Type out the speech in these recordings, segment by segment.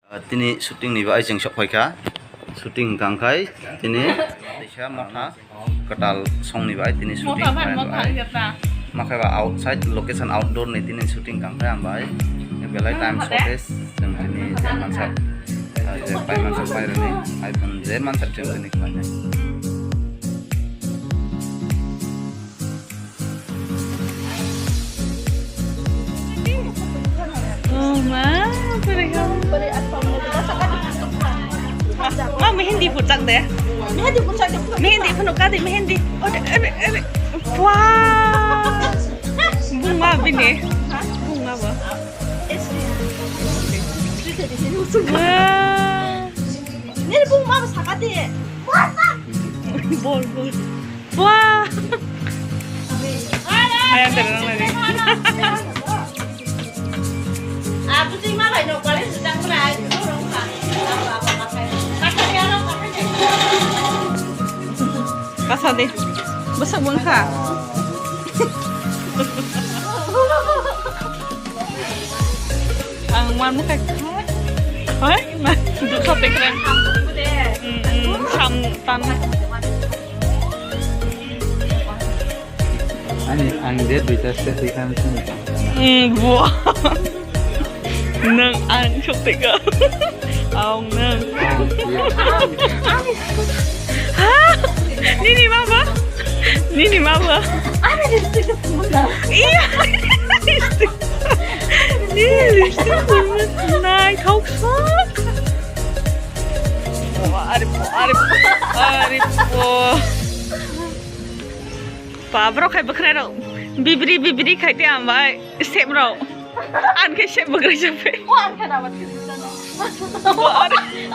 Tini syuting ni ba jeng sok ka syuting kangkai tini desa motha ketal song ni ba tini syuting makai ba outside location outdoor ni tini syuting kangkai ambai belai time shortage jeng tini zaman sap paiman sampai ini iPhone zaman sap jeng tini kemana Mehendi pucak deh. Mehendi penuh kali mehendi. Wah, bunga ini. Bunga apa? Ini bunga apa sakit deh? Bol. Wah. Ayam terang lagi. Aku sih malah nyok paling sedang berani dorong kak. Kasar deh. Besar bengkak. Ang man mo kay Ay, duduk sa keren. Samtan. ang dia bisa setikan sini Buah. Nang ang tiga. Aong nang. Hah? Nini mama? Nini mama? Ada di situ semua. Iya. Lipstick naik hausak. Arif. Pabro kayak bekerja. Bibiri kayak dia ambai. Step bro. An kayak step bekerja pe. Wah, kenapa sih di sana? Oh,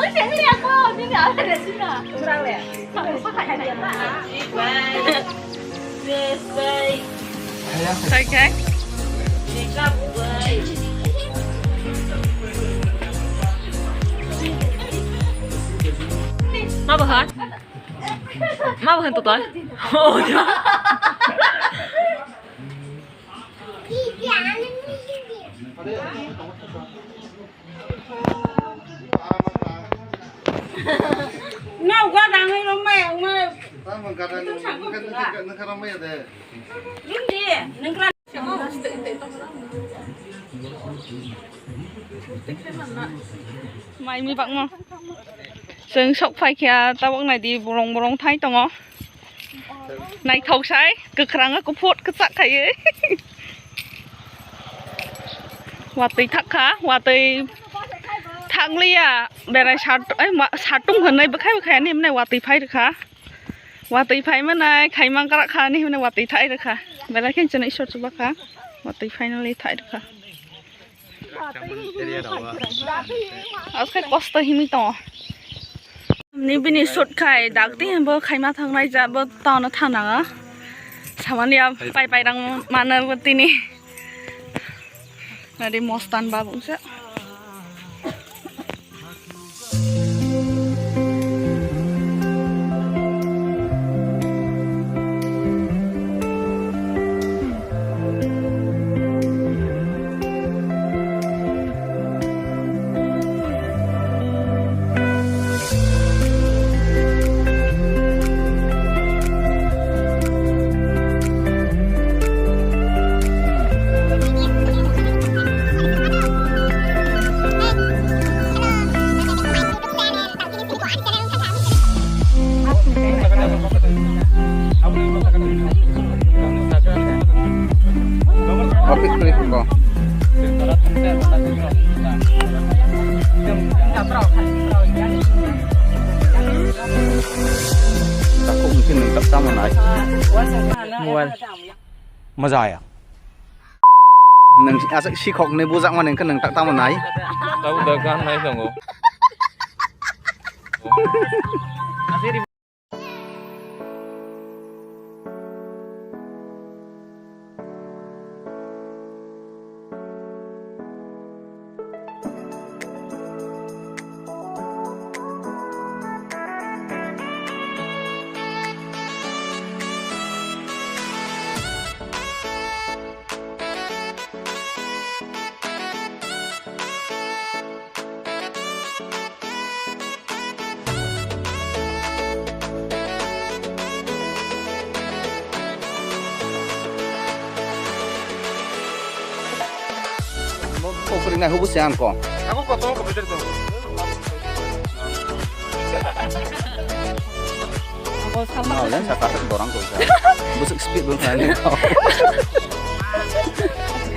sini aku. Sini ada di sini. Kurang le. Pakai aja lah. Baik. Baik. Okay. Sikap baik. Mau bahan? Mau bahan tuh Oh, dia. Nào qua đằng hay nó mẹ mà những gì nâng ra Mày mi bận không? Sừng sốc phải kia tao bỗng này đi bolong thấy tao ngó. Này thầu sai, cực răng có phốt cực sặc thấy ấy. Hòa tì thắc hả? Hòa tì thằng lia, để này sát tung hơn này bực khai này này hòa tì phải được hả? Hòa tì phải mà này khai mang cái khá này hòa tì thấy được hả? Để này cái chân này short bác hả? Hòa tì finally thấy được hả? Ở cái costa himi to. Ni bini short khai đặc tí bơ khai mà thằng này ra bơ to nó thằng nào á? Sao mà dia pai đang mana beti ni? Nah di Mostan babung sih. Opik klik kok. Takut mungkin nengkap sama naik. Mual. Mazai à? Neng asik si kok nih buzak mana nengkan nengtak sama naik. Tahu dagan naik dong. kok kering na hubus yang kok. Aku foto ke betul tuh. Nah, dan saya kata orang kok. Busuk speed belum saya nih.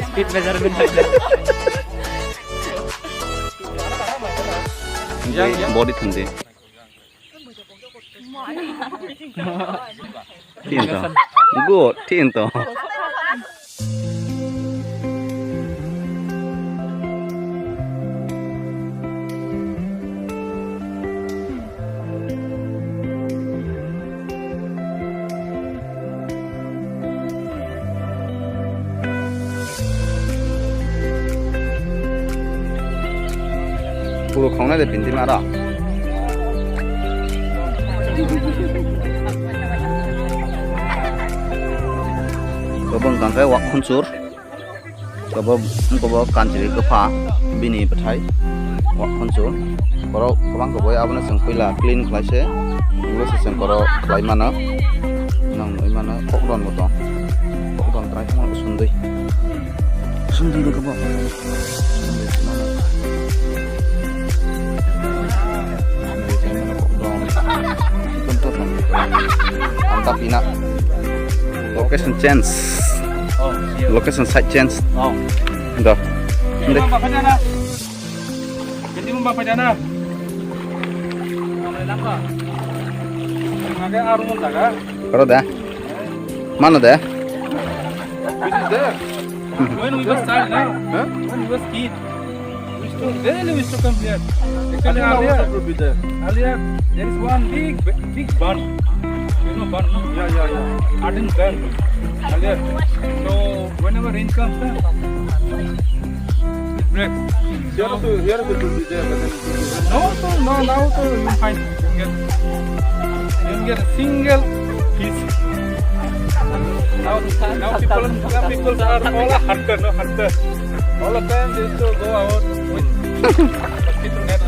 Speed measurement aja. Yang body tundi. Tinto. Good, tinto. Puro khong na de pinti mara. Kabang kangkai wak khunsur. Kabang kanjiri kepa bini petai wak khunsur. Kalau kabang kaboy abana sengpila clean klase. Mula seseng kalau klai mana. Nang mana kokron moto. Kokron terakhir mau sundui. Sundui ke kabang. Mantap Ina. Location change. Oh, iya. Location site change. Oh. Udah. Jadi mau bapak jana. Jadi mau bapak jana. Mulai apa? Pakai arung taga. Kalau dah. Mana dah? Which is there? When we were starting now, when we were kid, we used to come here. Actually, earlier there is one big barn. You know barn? No? Yeah. Hardened barn. Earlier. So whenever rain comes, it breaks. Here will be there. No. Now you find you get a single piece. Now people are all hunter, no hunter. All of them they used to go out with mosquito net.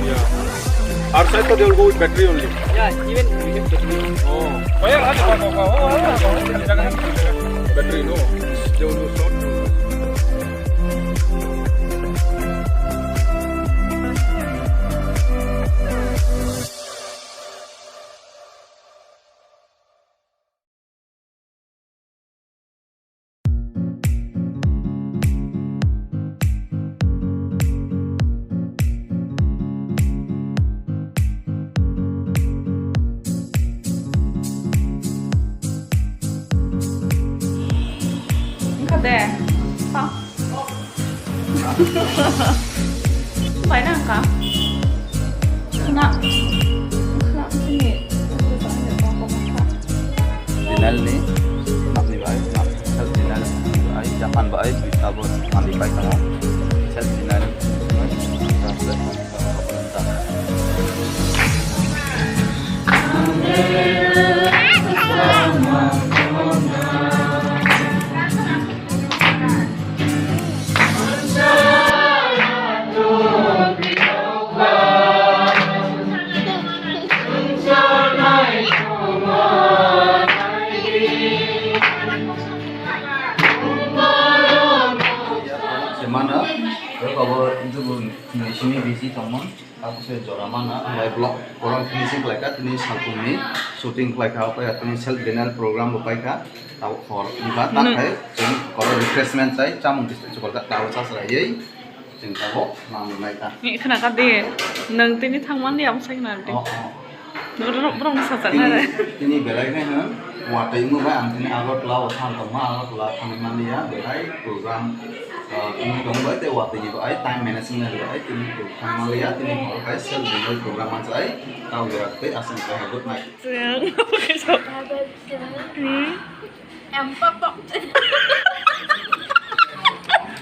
Yeah. Outside they will go with battery only. Yeah, even with battery. Oh. Where are they? Battery no. They will go short. Deh, Pak. Phải nào cả? Kena sini. Dinal ni. Nak ni baik. Nak sel dinal. Baik. Jangan baik. Kita pun mandi baik tengok. Sel dinal. Mana? Kalau itu sini busy teman, aku saya jual mana? Live blog orang finishing mereka ini satu ini shooting mereka apa ya? Ini self denial program mereka tahu for ibarat kayak jadi kalau refreshment saya campur di situ kalau tak tahu saya selesai jadi tahu nama mereka. Ini kenapa deh? Nanti ini tangan dia apa sih nanti? Belum selesai. Ini belakangnya kan? Waktu itu kan ini alat laut hantar alat pengiriman dia belai program ini dong berarti waktunya itu time management itu ini program lihat ini kalau kayak self denial program saya tahu berarti asal saya habis naik. Em bóp